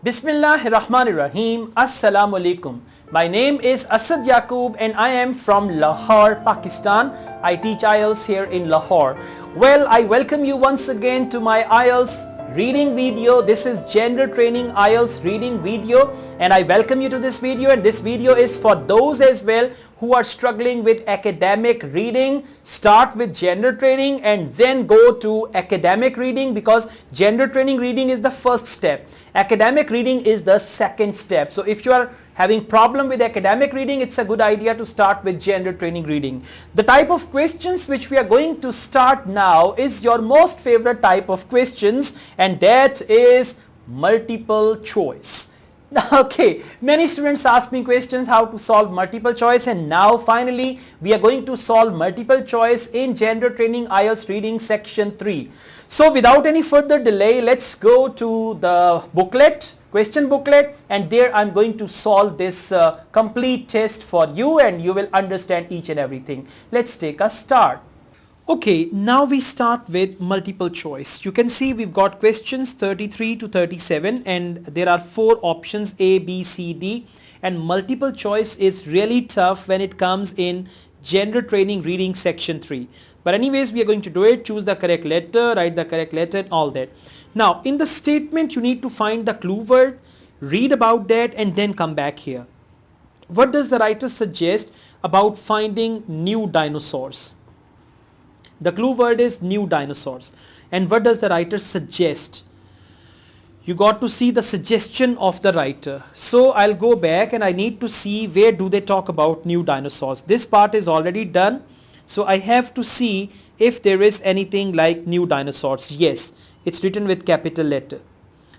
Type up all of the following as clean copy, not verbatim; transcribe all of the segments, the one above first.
Bismillahirrahmanirrahim. Assalamu alaikum. My name is Asad Yaqub and I am from Lahore, Pakistan. I teach IELTS here in Lahore. Well, I welcome you once again to my IELTS reading video. This is gender training IELTS reading video and I welcome you to this video, and this video is for those as well who are struggling with academic reading. Start with gender training and then go to academic reading, because gender training reading is the first step. Academic reading is the second step. So if you are having problem with academic reading, it's a good idea to start with gender training reading. The type of questions which we are going to start now is your most favorite type of questions, and that is multiple choice. Okay, many students ask me questions how to solve multiple choice, and now finally we are going to solve multiple choice in gender training IELTS reading section 3. So without any further delay, let's go to the booklet, question booklet, and there I'm going to solve this complete test for you and you will understand each and everything. Let's take a start. Okay, now we start with multiple choice. You can see we've got questions 33 to 37 and there are 4 options A, B, C, D, and multiple choice is really tough when it comes in gender training reading section 3. But anyways, we are going to do it. Choose the correct letter, write the correct letter and all that. Now in the statement you need to find the clue word, read about that and then come back here. What does the writer suggest about finding new dinosaurs? The clue word is new dinosaurs. And what does the writer suggest? You got to see the suggestion of the writer. So I'll go back and I need to see where do they talk about new dinosaurs. This part is already done. So I have to see if there is anything like new dinosaurs. Yes, it's written with capital letter.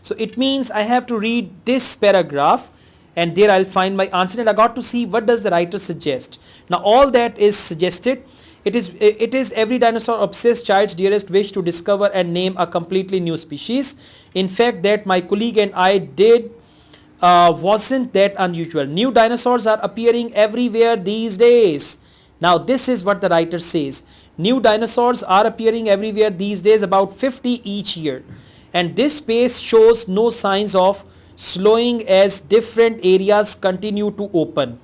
So it means I have to read this paragraph and there I'll find my answer, and I got to see what does the writer suggest. Now all that is suggested. It is every dinosaur obsessed child's dearest wish to discover and name a completely new species. In fact, that my colleague and I did wasn't that unusual. New dinosaurs are appearing everywhere these days. Now this is what the writer says. New dinosaurs are appearing everywhere these days, about 50 each year. And this pace shows no signs of slowing as different areas continue to open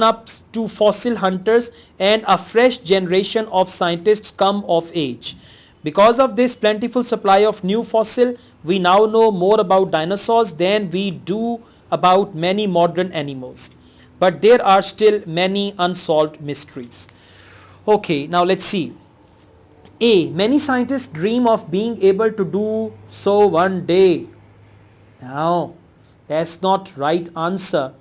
up to fossil hunters and a fresh generation of scientists come of age. Because of this plentiful supply of new fossil, we now know more about dinosaurs than we do about many modern animals. But there are still many unsolved mysteries. Okay, now let's see. A. Many scientists dream of being able to do so one day. Now, that's not right answer.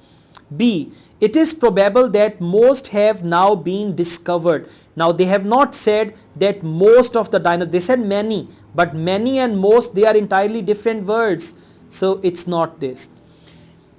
B. It is probable that most have now been discovered. Now they have not said that most of the dinosaurs, they said many, but many and most, they are entirely different words. So it's not this.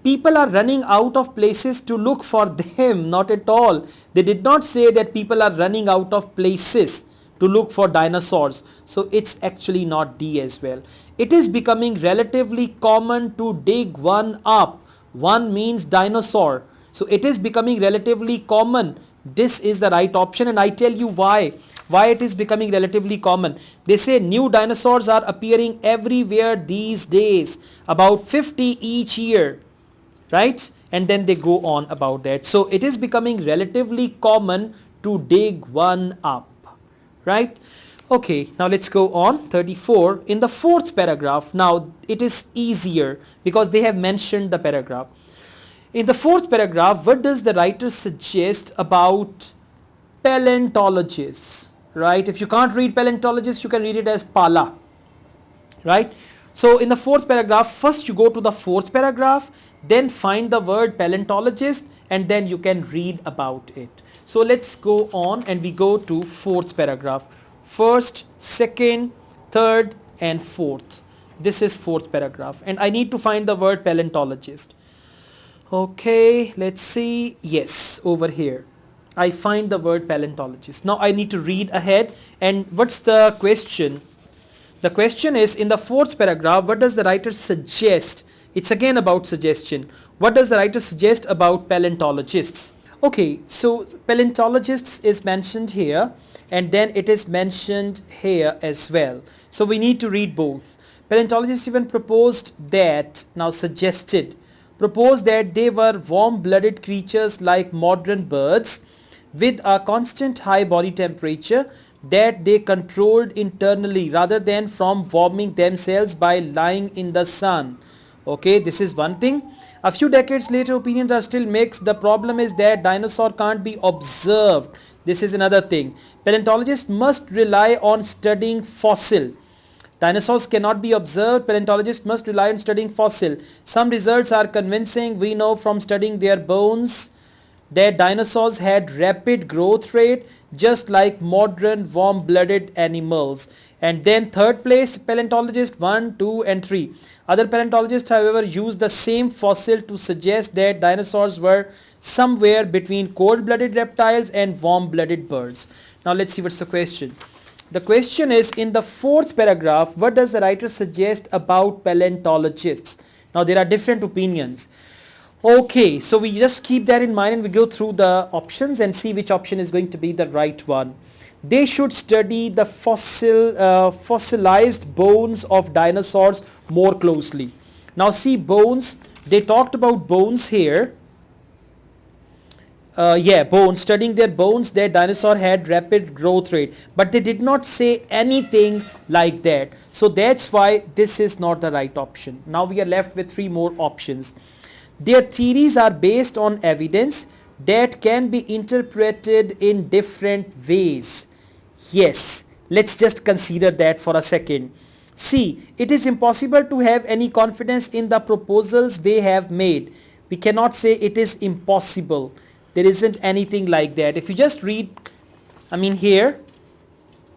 People are running out of places to look for them. Not at all. They did not say that people are running out of places to look for dinosaurs. So it's actually not D as well. It is becoming relatively common to dig one up. One means dinosaur. So it is becoming relatively common. This is the right option, and I tell you why it is becoming relatively common. They say new dinosaurs are appearing everywhere these days, about 50 each year, right? And then they go on about that. So it is becoming relatively common to dig one up, right? Okay, now let's go on. 34 in the 4th paragraph. Now it is easier because they have mentioned the paragraph. In the 4th paragraph, what does the writer suggest about paleontologists, right? If you can't read paleontologist, you can read it as pala, right? So in the 4th paragraph, first you go to the 4th paragraph, then find the word paleontologist and then you can read about it. So let's go on and we go to 4th paragraph. 1st, 2nd, 3rd and 4th. This is 4th paragraph and I need to find the word paleontologist. Okay, let's see. Yes, over here. I find the word paleontologist. Now I need to read ahead. And what's the question? The question is, in the 4th paragraph, what does the writer suggest? It's again about suggestion. What does the writer suggest about paleontologists? Okay, so paleontologists is mentioned here and then it is mentioned here as well. So we need to read both. Paleontologists even proposed that they were warm-blooded creatures like modern birds with a constant high body temperature that they controlled internally rather than from warming themselves by lying in the sun. Okay, this is one thing. A few decades later, opinions are still mixed. The problem is that dinosaur can't be observed. This is another thing. Paleontologists must rely on studying fossil. Dinosaurs cannot be observed. Paleontologists must rely on studying fossil. Some results are convincing. We know from studying their bones that dinosaurs had rapid growth rate just like modern warm-blooded animals. And then third place, paleontologists 1, 2 and 3. Other paleontologists however use the same fossil to suggest that dinosaurs were somewhere between cold-blooded reptiles and warm-blooded birds. Now let's see what's the question. The question is, in the fourth paragraph, what does the writer suggest about paleontologists? Now there are different opinions. Okay, so we just keep that in mind and we go through the options and see which option is going to be the right one. They should study the fossilized bones of dinosaurs more closely. Now see bones, they talked about bones here. Bones, studying their bones, their dinosaur had rapid growth rate, but they did not say anything like that. So that's why this is not the right option. Now we are left with 3 more options. Their theories are based on evidence that can be interpreted in different ways. Yes, let's just consider that for a second. See, it is impossible to have any confidence in the proposals they have made. We cannot say it is impossible. There isn't anything like that. If you just read, here,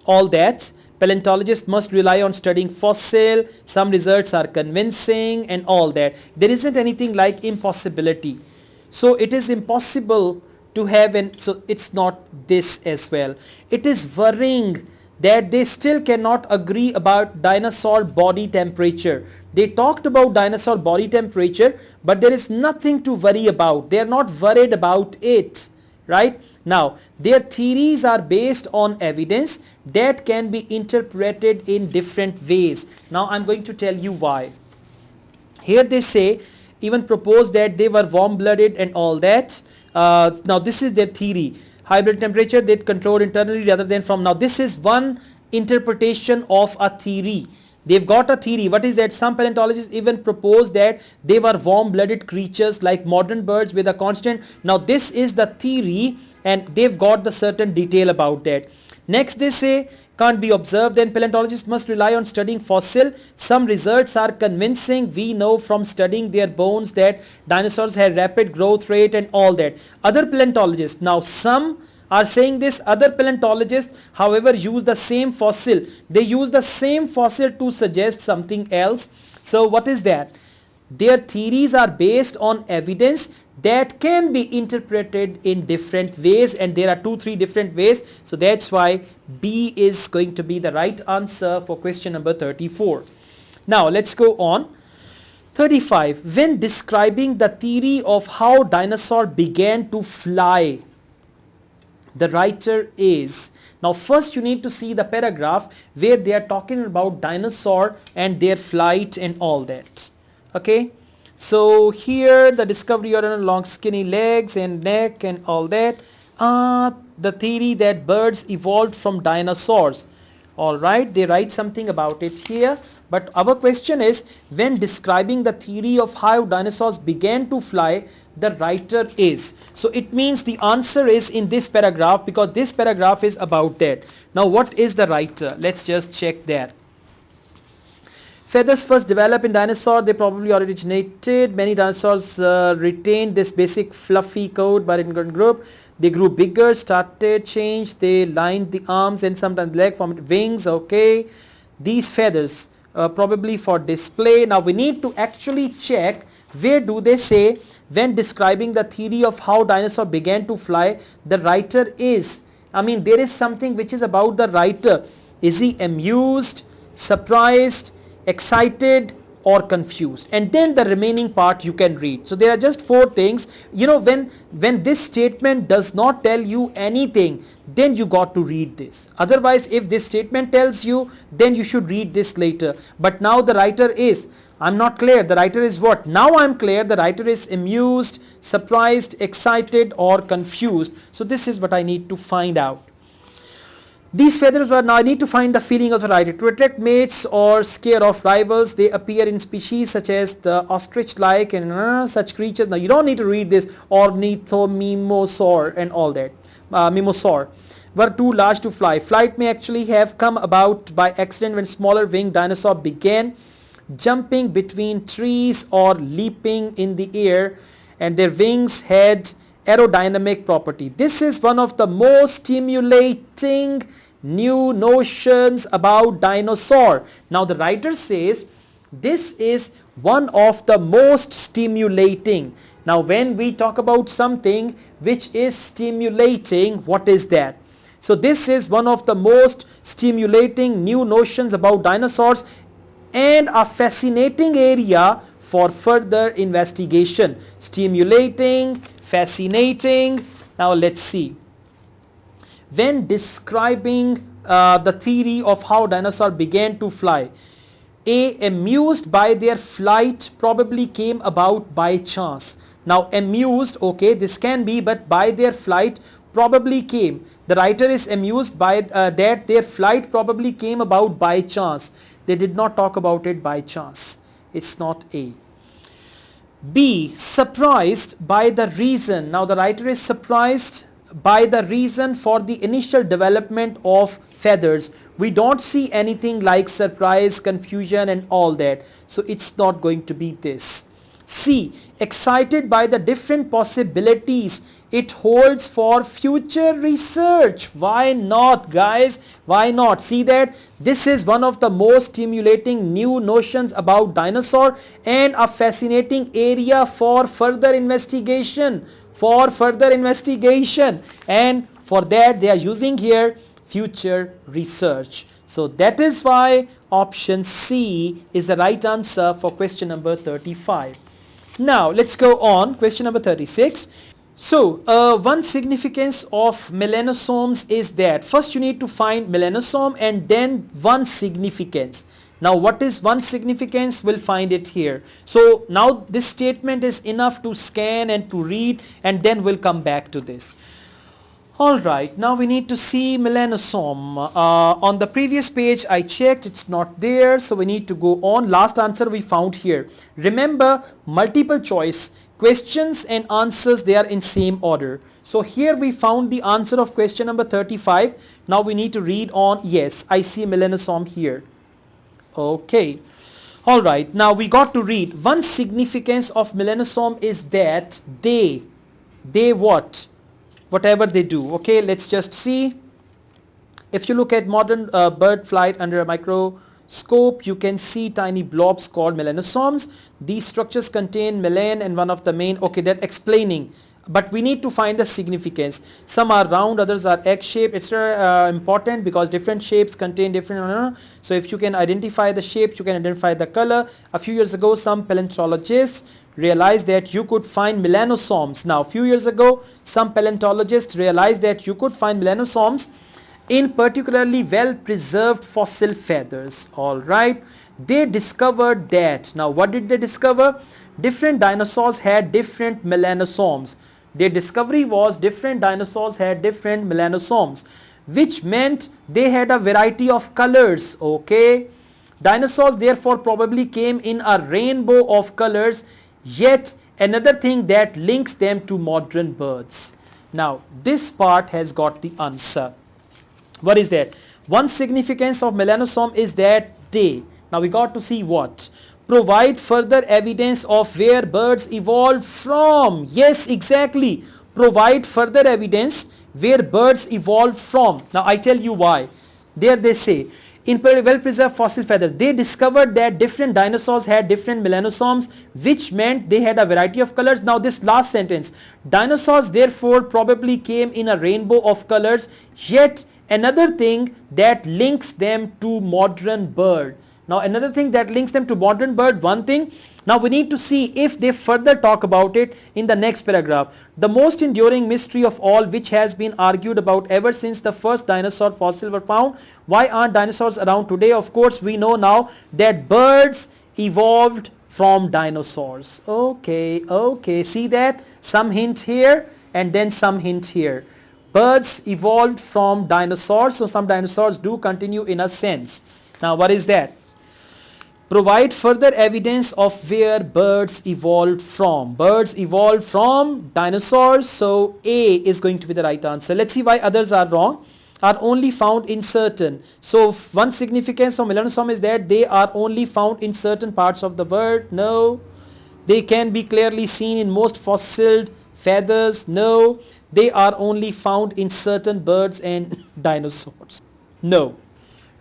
all that, paleontologists must rely on studying fossil, some results are convincing and all that. There isn't anything like impossibility. So it is impossible to have so it's not this as well. It is worrying that they still cannot agree about dinosaur body temperature. They talked about dinosaur body temperature, but there is nothing to worry about. They are not worried about it, right? Now, their theories are based on evidence that can be interpreted in different ways. Now, I'm going to tell you why. Here they say, even propose that they were warm-blooded and all that. Now, this is their theory. High blood temperature they control internally rather than from. Now, this is one interpretation of a theory. They've got a theory. What is that? Some paleontologists even propose that they were warm-blooded creatures like modern birds with a constant. Now, this is the theory and they've got the certain detail about that. Next, they say can't be observed, then paleontologists must rely on studying fossil. Some results are convincing. We know from studying their bones that dinosaurs had rapid growth rate and all that. Other paleontologists, now some are saying this, other paleontologists however use the same fossil. They use the same fossil to suggest something else. So what is that? Their theories are based on evidence that can be interpreted in different ways, and there are 2-3 different ways. So that's why B is going to be the right answer for question number 34. Now let's go on. 35. When describing the theory of how dinosaur began to fly, the writer is, now first you need to see the paragraph where they are talking about dinosaur and their flight and all that. Okay, so here the discovery of long skinny legs and neck and all that. The theory that birds evolved from dinosaurs. Alright, they write something about it here. But our question is, when describing the theory of how dinosaurs began to fly, the writer is. So it means the answer is in this paragraph, because this paragraph is about that. Now what is the writer? Let's just check that. Feathers first developed in dinosaur. They probably originated. Many dinosaurs retained this basic fluffy coat, but in group they grew bigger, started change. They lined the arms and sometimes leg, formed wings. Okay, these feathers probably for display. Now we need to actually check where do they say when describing the theory of how dinosaur began to fly, the writer is. There is something which is about the writer. Is he amused, surprised, excited, or confused, and then the remaining part you can read. So there are just 4 things. You know, when this statement does not tell you anything, then you got to read this. Otherwise, if this statement tells you, then you should read this later. But now the writer is, I'm not clear, the writer is what? Now I'm clear, the writer is amused, surprised, excited or confused. So this is what I need to find out. These feathers were, now I need to find the feeling of the writer. To attract mates or scare off rivals, they appear in species such as the ostrich-like and such creatures. Now you don't need to read this, ornithomimosaur and all that. Mimosaur were too large to fly. Flight may actually have come about by accident when smaller winged dinosaurs began jumping between trees or leaping in the air, and their wings had aerodynamic property. This is one of the most stimulating new notions about dinosaur. Now the writer says this is one of the most stimulating. Now when we talk about something which is stimulating, what is that? So this is one of the most stimulating new notions about dinosaurs and a fascinating area for further investigation. Stimulating, fascinating. Now let's see. When describing the theory of how dinosaurs began to fly, amused by their flight probably came about by chance. Now amused, okay, this can be, but by their flight probably came. The writer is amused by that their flight probably came about by chance. They did not talk about it by chance. It's not A. B, surprised by the reason. Now the writer is surprised by the reason for the initial development of feathers. We don't see anything like surprise, confusion and all that. So it's not going to be this. C, excited by the different possibilities it holds for future research. Why not, guys? Why not? See that this is one of the most stimulating new notions about dinosaur and a fascinating area for further investigation. And for that they are using here future research. So that is why option C is the right answer for question number 35. Now let's go on. Question number 36. So one significance of melanosomes is that first you need to find melanosome and then one significance. Now what is one significance? We'll find it here. So now this statement is enough to scan and to read, and then we'll come back to this. Alright, now we need to see melanosome. On the previous page I checked, it's not there, so we need to go on. Last answer we found here. Remember, multiple choice questions and answers, they are in same order. So here we found the answer of question number 35. Now we need to read on. Yes, I see melanosome here. Okay. Alright, now we got to read. One significance of melanosome is that they what? Whatever they do. Okay, let's just see. If you look at modern bird flight under a microscope, you can see tiny blobs called melanosomes. These structures contain melan and one of the main, okay, they're explaining, but we need to find the significance. Some are round, others are egg-shaped. It's important because different shapes contain different, so if you can identify the shapes, you can identify the color. A few years ago, some paleontologists realized that you could find melanosomes. Now, a few years ago, some paleontologists realized that you could find melanosomes in particularly well-preserved fossil feathers. Alright, they discovered that. Now, what did they discover? Different dinosaurs had different melanosomes. Their discovery was different dinosaurs had different melanosomes, which meant they had a variety of colors. Okay, dinosaurs therefore probably came in a rainbow of colors. Yet another thing that links them to modern birds. Now this part has got the answer. What is that? One significance of melanosome is that they, now we got to see what? Provide further evidence of where birds evolved from. Yes, exactly. Provide further evidence where birds evolved from. Now I tell you why. There they say, in well-preserved fossil feathers, they discovered that different dinosaurs had different melanosomes, which meant they had a variety of colors. Now this last sentence, dinosaurs therefore probably came in a rainbow of colors, yet another thing that links them to modern bird. Now another thing that links them to modern bird, one thing. Now we need to see if they further talk about it in the next paragraph. The most enduring mystery of all, which has been argued about ever since the first dinosaur fossil were found. Why aren't dinosaurs around today? Of course we know now that birds evolved from dinosaurs. Okay, see that? Some hint here and then some hint here. Birds evolved from dinosaurs, so some dinosaurs do continue in a sense. Now what is that? Provide further evidence of where birds evolved from. Birds evolved from dinosaurs, so A is going to be the right answer. Let's see why others are wrong. Are only found in certain. So one significance of melanosome is that they are only found in certain parts of the bird. No. They can be clearly seen in most fossilized feathers. No. They are only found in certain birds and dinosaurs. No.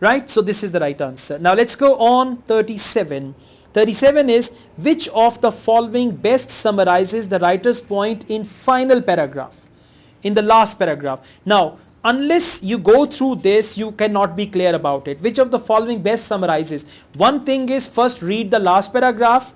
Right? So this is the right answer. Now let's go on 37. 37 is, which of the following best summarizes the writer's point in final paragraph, in the last paragraph. Now unless you go through this, you cannot be clear about it. Which of the following best summarizes? One thing is, first read the last paragraph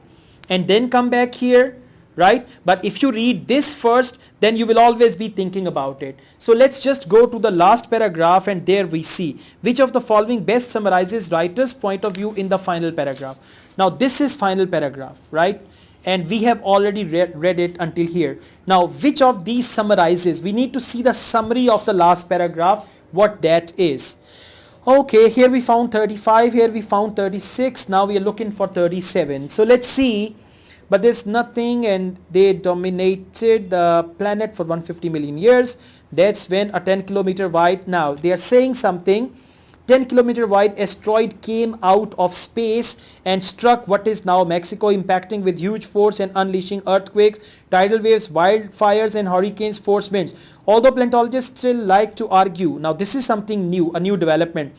and then come back here, right? But if you read this first, then you will always be thinking about it. So let's just go to the last paragraph, and there we see which of the following best summarizes writer's point of view in the final paragraph. Now this is final paragraph, right? And we have already read it until here. Now which of these summarizes? We need to see the summary of the last paragraph, what that is. Okay, here we found 35, here we found 36, now we are looking for 37. So let's see. But there's nothing, and they dominated the planet for 150 million years. That's when a 10 kilometer wide, now they are saying something, 10 kilometer wide asteroid came out of space and struck what is now Mexico, impacting with huge force and unleashing earthquakes, tidal waves, wildfires and hurricanes, force winds. Although paleontologists still like to argue, now this is something new, a new development,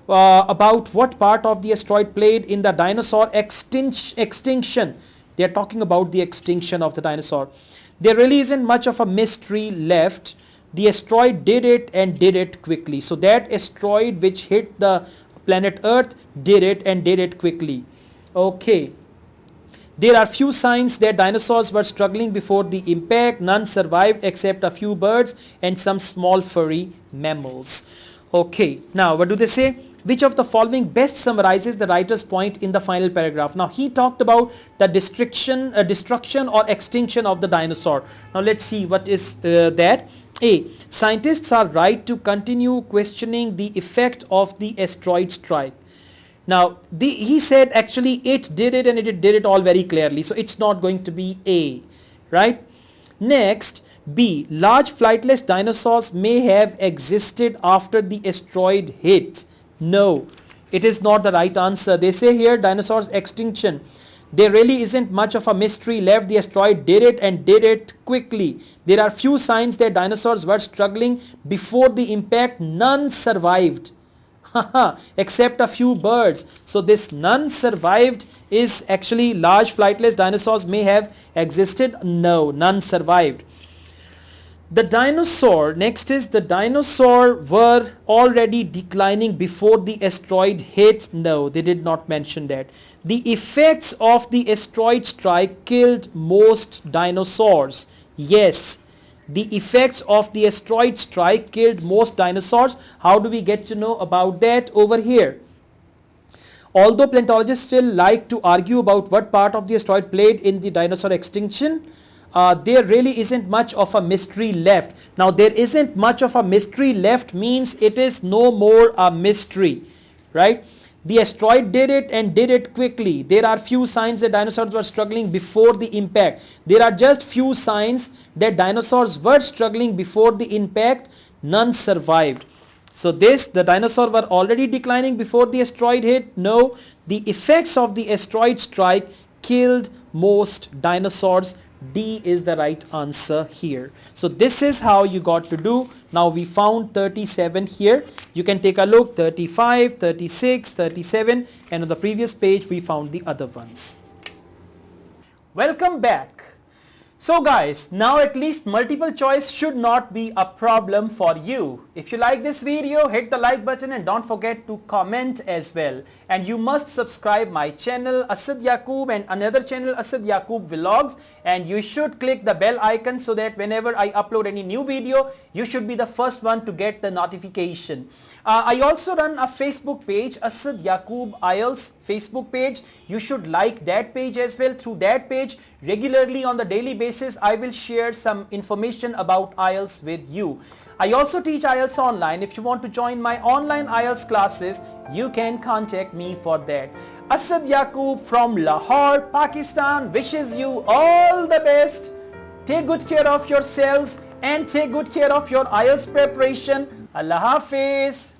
about what part of the asteroid played in the dinosaur extinction. They are talking about the extinction of the dinosaur. There really isn't much of a mystery left. The asteroid did it and did it quickly. So that asteroid which hit the planet Earth did it and did it quickly. Okay. There are few signs that dinosaurs were struggling before the impact. None survived except a few birds and some small furry mammals. Okay. Now what do they say? Which of the following best summarizes the writer's point in the final paragraph? Now he talked about the destruction or extinction of the dinosaur. Now let's see what is that. A. Scientists are right to continue questioning the effect of the asteroid strike. Now he said actually it did it, and it did it all very clearly. So it's not going to be A, right? Next, B. Large flightless dinosaurs may have existed after the asteroid hit. No, it is not the right answer. They say here dinosaurs extinction. There really isn't much of a mystery left. The asteroid did it and did it quickly. There are few signs that dinosaurs were struggling before the impact. None survived except a few birds. So this none survived is actually large flightless dinosaurs may have existed. No, none survived. The dinosaur, next is the dinosaur were already declining before the asteroid hit. No, they did not mention that. The effects of the asteroid strike killed most dinosaurs. Yes, the effects of the asteroid strike killed most dinosaurs. How do we get to know about that? Over here. Although paleontologists still like to argue about what part of the asteroid played in the dinosaur extinction, there really isn't much of a mystery left. Now there isn't much of a mystery left means it is no more a mystery, right? The asteroid did it and did it quickly. There are few signs that dinosaurs were struggling before the impact. There are just few signs that dinosaurs were struggling before the impact. None survived. So this, the dinosaurs were already declining before the asteroid hit. No, the effects of the asteroid strike killed most dinosaurs. D is the right answer here. So this is how you got to do. Now we found 37 here. You can take a look, 35, 36, 37, and on the previous page we found the other ones. Welcome back. So guys, now at least multiple choice should not be a problem for you. If you like this video, hit the like button and don't forget to comment as well. and you must subscribe my channel Asad Yaqub and another channel Asad Yaqub Vlogs, and you should click the bell icon so that whenever I upload any new video, you should be the first one to get the notification. I also run a Facebook page, Asad Yaqub IELTS Facebook page. You should like that page as well. Through that page, regularly on the daily basis, I will share some information about IELTS with you. I also teach IELTS online. If you want to join my online IELTS classes, you can contact me for that. Asad Yaqub from Lahore, Pakistan wishes you all the best. Take good care of yourselves and take good care of your IELTS preparation. Allah Hafiz.